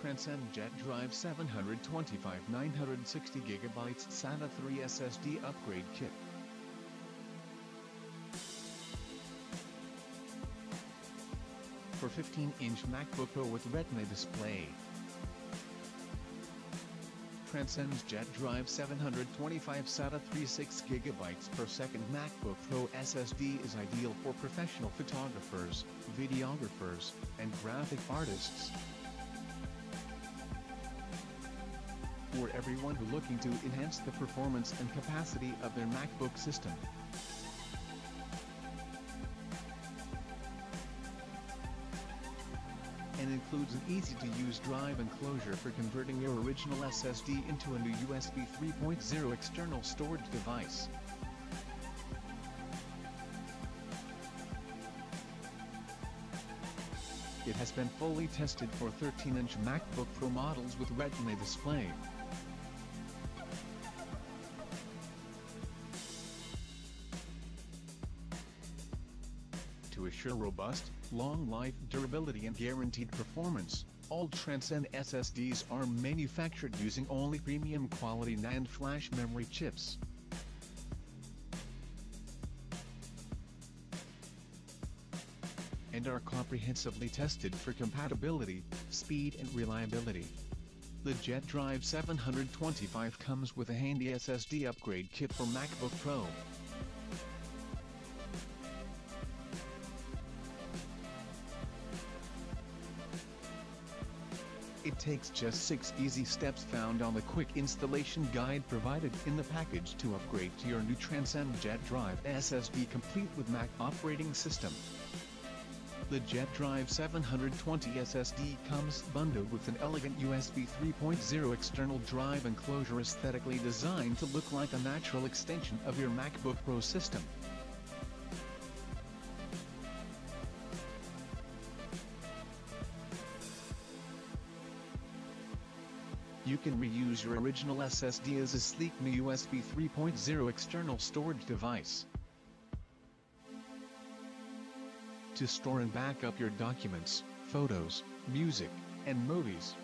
Transcend JetDrive 725 960GB SATA III SSD Upgrade Kit. For 15-inch MacBook Pro with Retina display. Transcend JetDrive 725 SATA 3 6GB per second MacBook Pro SSD is ideal for professional photographers, videographers, and graphic artists. For everyone who looking to enhance the performance and capacity of their MacBook system. And includes an easy-to-use drive enclosure for converting your original SSD into a new USB 3.0 external storage device. It has been fully tested for 13-inch MacBook Pro models with Retina display. To assure robust, long life, durability and guaranteed performance, all Transcend SSDs are manufactured using only premium quality NAND Flash memory chips. And are comprehensively tested for compatibility, speed and reliability. The JetDrive 725 comes with a handy SSD upgrade kit for MacBook Pro. It takes just 6 easy steps found on the quick installation guide provided in the package to upgrade to your new Transcend JetDrive SSD complete with Mac operating system. The JetDrive 720 SSD comes bundled with an elegant USB 3.0 external drive enclosure aesthetically designed to look like a natural extension of your MacBook Pro system. You can reuse your original SSD as a sleek new USB 3.0 external storage device. To store and back up your documents, photos, music, and movies.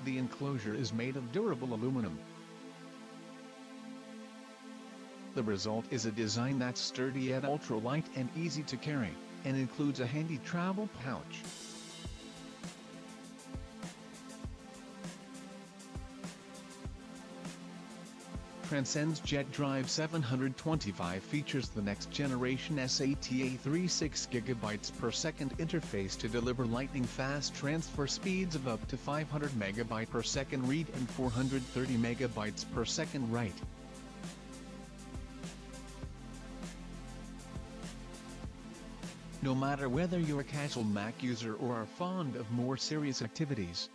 The enclosure is made of durable aluminum. The result is a design that's sturdy yet ultra-light and easy to carry, and includes a handy travel pouch. Transcend's JetDrive 725 features the next generation SATA III 6GB per second interface to deliver lightning-fast transfer speeds of up to 500 MB per second read and 430 MB per second write. No matter whether you're a casual Mac user or are fond of more serious activities,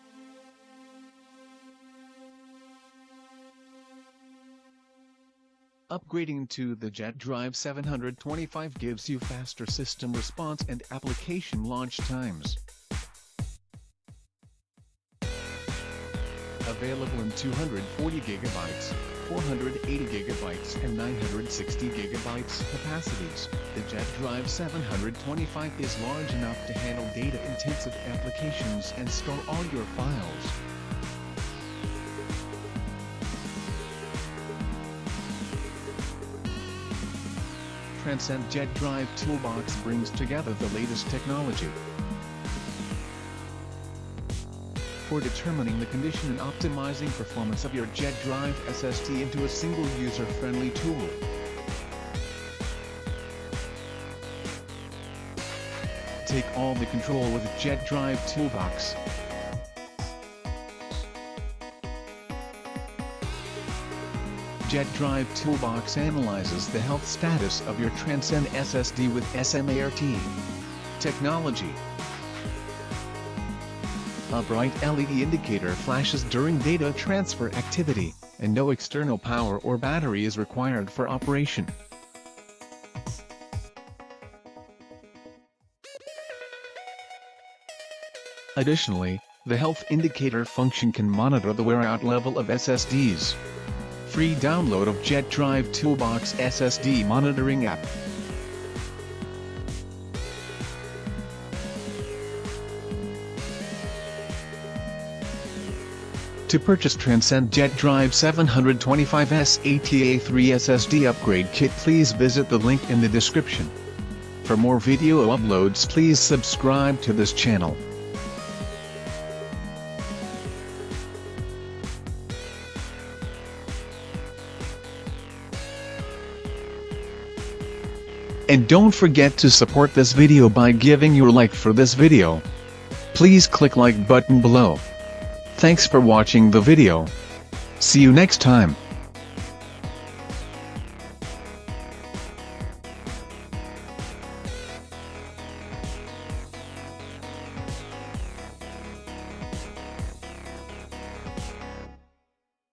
upgrading to the JetDrive 725 gives you faster system response and application launch times. Available in 240GB, 480GB and 960GB capacities, the JetDrive 725 is large enough to handle data-intensive applications and store all your files. Transcend JetDrive Toolbox brings together the latest technology for determining the condition and optimizing performance of your JetDrive SSD into a single user-friendly tool. Take all the control with JetDrive Toolbox. JetDrive Toolbox analyzes the health status of your Transcend SSD with SMART technology. A bright LED indicator flashes during data transfer activity, and no external power or battery is required for operation. Additionally, the health indicator function can monitor the wear-out level of SSDs. Free download of JetDrive Toolbox SSD Monitoring app. To purchase Transcend JetDrive 725 SATA III SSD upgrade kit, please visit the link in the description. For more video uploads, please subscribe to this channel. And don't forget to support this video by giving your like for this video. Please click like button below. Thanks for watching the video. See you next time.